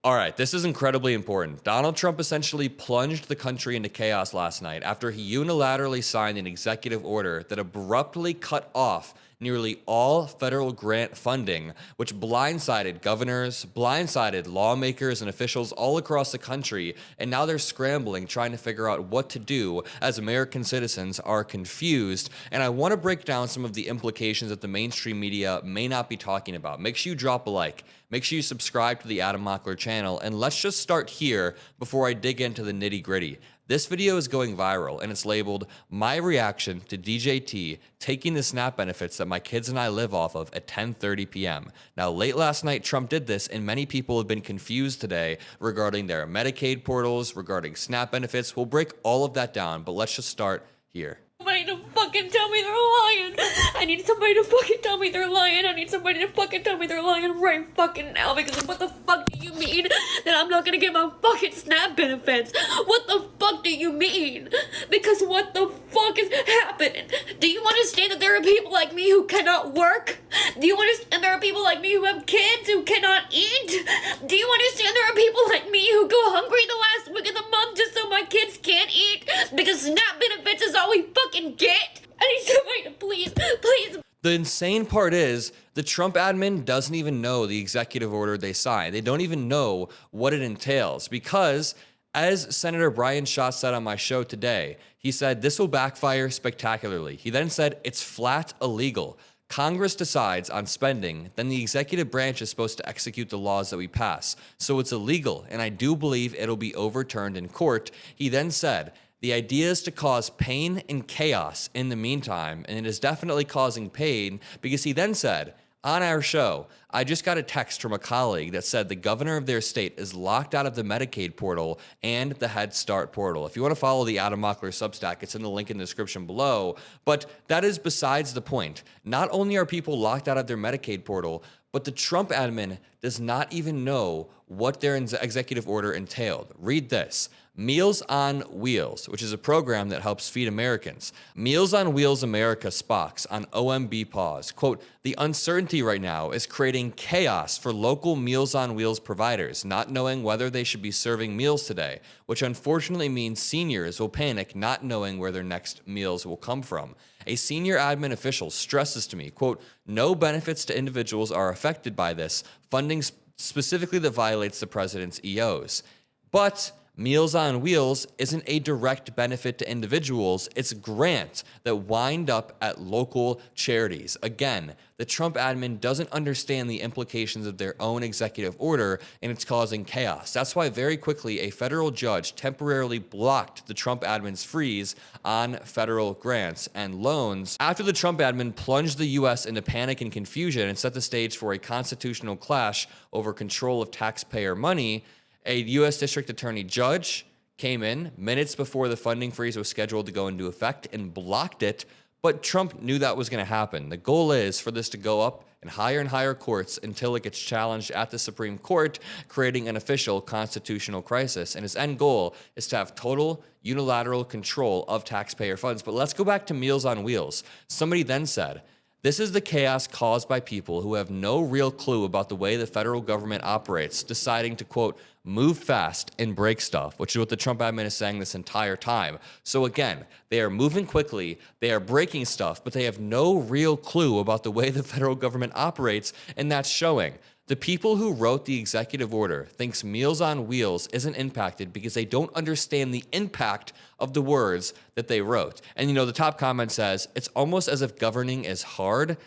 All right, this is incredibly important. Donald Trump essentially plunged the country into chaos last night after he unilaterally signed an executive order that abruptly cut off nearly all federal grant funding, which blindsided governors, blindsided lawmakers and officials all across the country, and now they're scrambling trying to figure out what to do as American citizens are confused. And I want to break down some of the implications that the mainstream media may not be talking about. Make sure you drop a like. Make sure you subscribe to the Mockler channel, and let's just start here before I dig into the nitty-gritty. This video is going viral, and it's labeled, "My Reaction to DJT Taking the SNAP Benefits That My Kids and I Live Off of at 10:30 p.m." Now, late last night, Trump did this, and many people have been confused today regarding their Medicaid portals, regarding SNAP benefits. We'll break all of that down, but let's just start here. Somebody to fucking tell me they're lying. I need somebody to fucking tell me they're lying. I need somebody to fucking tell me they're lying right fucking now, because what the fuck do you mean that I'm not gonna get my fucking SNAP benefits? What the fuck do you mean? Because what the fuck is happening? Do you understand that there are people like me who cannot work? Do you understand there are people like me who have kids who cannot eat? Do you understand there are people like me who go hungry the last week of the month just so my kids can't eat? Because SNAP benefits is all we fucking get. I need somebody to please. The insane part is the Trump admin doesn't even know the executive order they signed. They don't even know what it entails because, as Senator Brian Schatz said on my show today, he said this will backfire spectacularly. He then said it's flat illegal. Congress decides on spending, then the executive branch is supposed to execute the laws that we pass. So it's illegal, and I do believe it'll be overturned in court. He then said, the idea is to cause pain and chaos in the meantime, and it is definitely causing pain because he then said, on our show, I just got a text from a colleague that said the governor of their state is locked out of the Medicaid portal and the Head Start portal. If you want to follow the Adam Mockler Substack, it's in the link in the description below. But that is besides the point. Not only are people locked out of their Medicaid portal, but the Trump admin does not even know what their executive order entailed. Read this. Meals on Wheels, which is a program that helps feed Americans. Meals on Wheels America Spox on OMB pause. Quote, the uncertainty right now is creating chaos for local Meals on Wheels providers, not knowing whether they should be serving meals today, which unfortunately means seniors will panic not knowing where their next meals will come from. A senior admin official stresses to me, quote, no benefits to individuals are affected by this, funding specifically that violates the president's EOs. But Meals on Wheels isn't a direct benefit to individuals, it's grants that wind up at local charities. Again, the Trump admin doesn't understand the implications of their own executive order, and it's causing chaos. That's why very quickly a federal judge temporarily blocked the Trump admin's freeze on federal grants and loans after the Trump admin plunged the U.S. into panic and confusion and set the stage for a constitutional clash over control of taxpayer money. A U.S. District Attorney judge came in minutes before the funding freeze was scheduled to go into effect and blocked it, but Trump knew that was going to happen. The goal is for this to go up in higher and higher courts until it gets challenged at the Supreme Court, creating an official constitutional crisis. And his end goal is to have total unilateral control of taxpayer funds. But let's go back to Meals on Wheels. Somebody then said, this is the chaos caused by people who have no real clue about the way the federal government operates, deciding to, quote, move fast and break stuff, which is what the Trump admin is saying this entire time. So again, they are moving quickly, they are breaking stuff, but they have no real clue about the way the federal government operates, and that's showing. The people who wrote the executive order thinks Meals on Wheels isn't impacted because they don't understand the impact of the words that they wrote. And you know, the top comment says, it's almost as if governing is hard.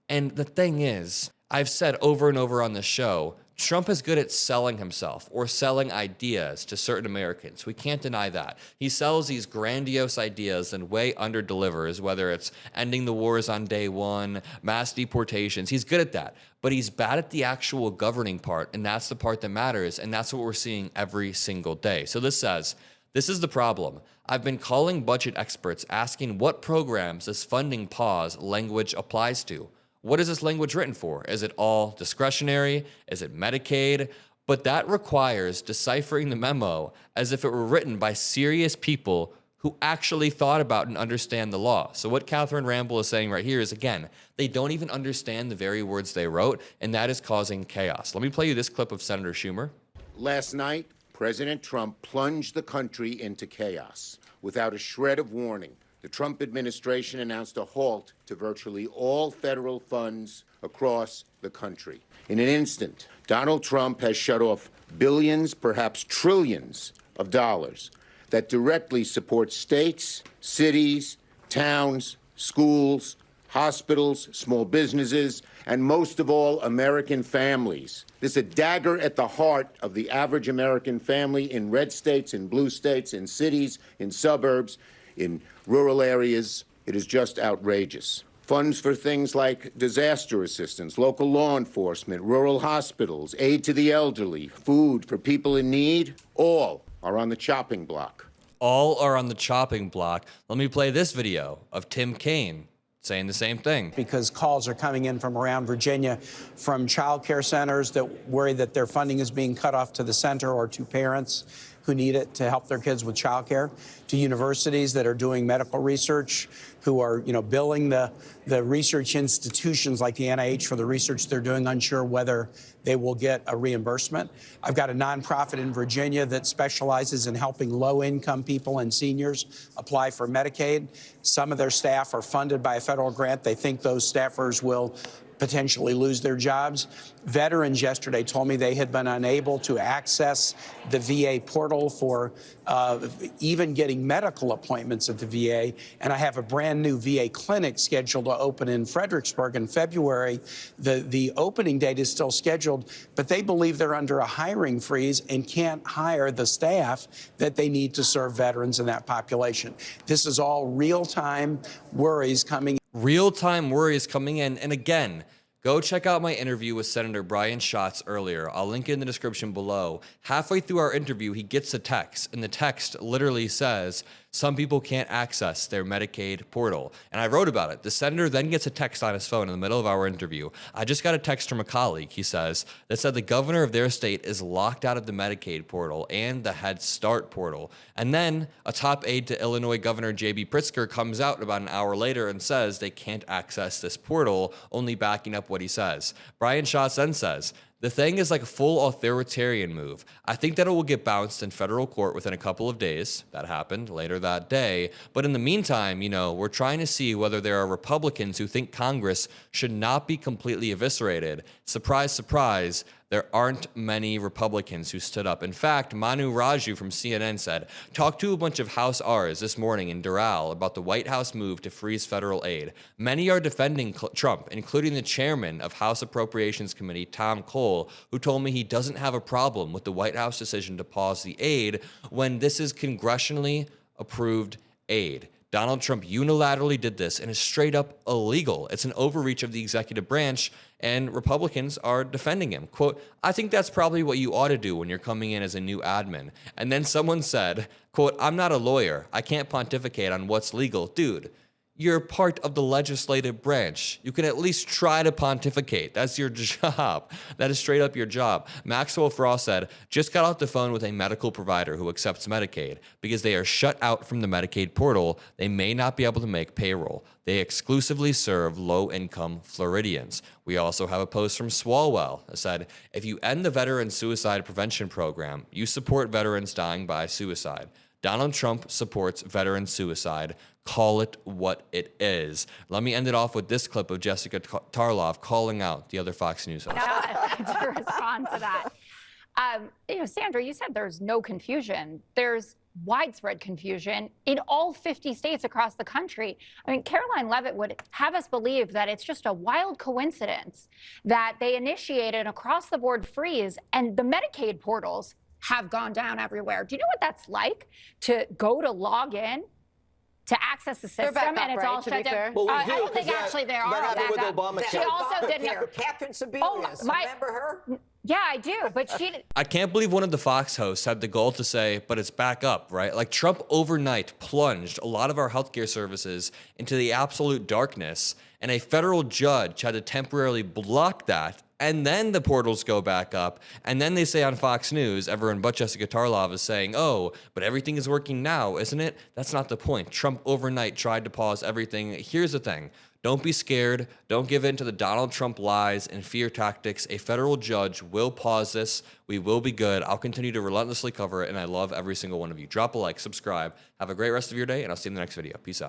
And the thing is, I've said over and over on the show, Trump is good at selling himself or selling ideas to certain Americans. We can't deny that. He sells these grandiose ideas and way under-delivers, whether it's ending the wars on day one, mass deportations. He's good at that. But he's bad at the actual governing part, and that's the part that matters, and that's what we're seeing every single day. So this says, this is the problem. I've been calling budget experts asking what programs this funding pause language applies to. What is this language written for? Is it all discretionary? Is it Medicaid? But that requires deciphering the memo as if it were written by serious people who actually thought about and understand the law. So what Catherine Ramble is saying right here is, again, they don't even understand the very words they wrote, and that is causing chaos. Let me play you this clip of Senator Schumer. Last night, President Trump plunged the country into chaos. Without a shred of warning, the Trump administration announced a halt to virtually all federal funds across the country. In an instant, Donald Trump has shut off billions, perhaps trillions of dollars that directly support states, cities, towns, schools, hospitals, small businesses, and most of all, American families. This is a dagger at the heart of the average American family in red states, in blue states, in cities, in suburbs, in rural areas. It is just outrageous. Funds for things like disaster assistance, local law enforcement, rural hospitals, aid to the elderly, food for people in need, all are on the chopping block. All are on the chopping block. Let me play this video of Tim Kaine saying the same thing. Because calls are coming in from around Virginia from child care centers that worry that their funding is being cut off to the center or to parents who need it to help their kids with child care, to universities that are doing medical research, who are, billing the research institutions like the NIH for the research they're doing, unsure whether they will get a reimbursement. I've got a nonprofit in Virginia that specializes in helping low-income people and seniors apply for Medicaid. Some of their staff are funded by a federal grant. They think those staffers will potentially lose their jobs. Veterans yesterday told me they had been unable to access the VA portal for even getting medical appointments at the VA. And I have a brand new VA clinic scheduled to open in Fredericksburg in February. The opening date is still scheduled, but they believe they're under a hiring freeze and can't hire the staff that they need to serve veterans in that population. This is all real-time worries coming. Real-time worries coming in. And again, go check out my interview with Senator Brian Schatz earlier. I'll link it in the description below. Halfway through our interview, he gets a text, and the text literally says, some people can't access their Medicaid portal. And I wrote about it. The senator then gets a text on his phone in the middle of our interview. I just got a text from a colleague, he says, that said the governor of their state is locked out of the Medicaid portal and the Head Start portal. And then a top aide to Illinois Governor J.B. Pritzker comes out about an hour later and says they can't access this portal, only backing up what he says. Brian Schatz then says, the thing is like a full authoritarian move. I think that it will get bounced in federal court within a couple of days. That happened later that day. But in the meantime, we're trying to see whether there are Republicans who think Congress should not be completely eviscerated. Surprise, surprise. There aren't many Republicans who stood up. In fact, Manu Raju from CNN said, talked to a bunch of House Rs this morning in Doral about the White House move to freeze federal aid. Many are defending Trump, including the chairman of House Appropriations Committee, Tom Cole, who told me he doesn't have a problem with the White House decision to pause the aid when this is congressionally approved aid. Donald Trump unilaterally did this and is straight up illegal. It's an overreach of the executive branch, and Republicans are defending him. Quote, I think that's probably what you ought to do when you're coming in as a new admin. And then someone said, quote, I'm not a lawyer. I can't pontificate on what's legal. Dude, you're part of the legislative branch. You can at least try to pontificate. That's your job. That is straight up your job. Maxwell Frost said, just got off the phone with a medical provider who accepts Medicaid. Because they are shut out from the Medicaid portal, they may not be able to make payroll. They exclusively serve low-income Floridians. We also have a post from Swalwell that said, if you end the veteran suicide prevention program, you support veterans dying by suicide. Donald Trump supports veteran suicide. Call it what it is. Let me end it off with this clip of Jessica Tarlov calling out the other Fox News host. I'd like to respond to that. Sandra, you said there's no confusion. There's widespread confusion in all 50 states across the country. I mean, Caroline Leavitt would have us believe that it's just a wild coincidence that they initiated an across-the-board freeze and the Medicaid portals have gone down everywhere. Do you know what that's like to go to log in, to access the system, and it's all shut down? Well, I don't think actually there are that happened with backup. Obamacare. She also didn't. Catherine Sebelius, remember her? Yeah, I do, but she... I can't believe one of the Fox hosts had the goal to say, but it's back up, right? Like Trump overnight plunged a lot of our healthcare services into the absolute darkness, and a federal judge had to temporarily block that. And then the portals go back up. And then they say on Fox News, everyone but Jessica Tarlov is saying, oh, but everything is working now, isn't it? That's not the point. Trump overnight tried to pause everything. Here's the thing. Don't be scared. Don't give in to the Donald Trump lies and fear tactics. A federal judge will pause this. We will be good. I'll continue to relentlessly cover it, and I love every single one of you. Drop a like, subscribe. Have a great rest of your day, and I'll see you in the next video. Peace out.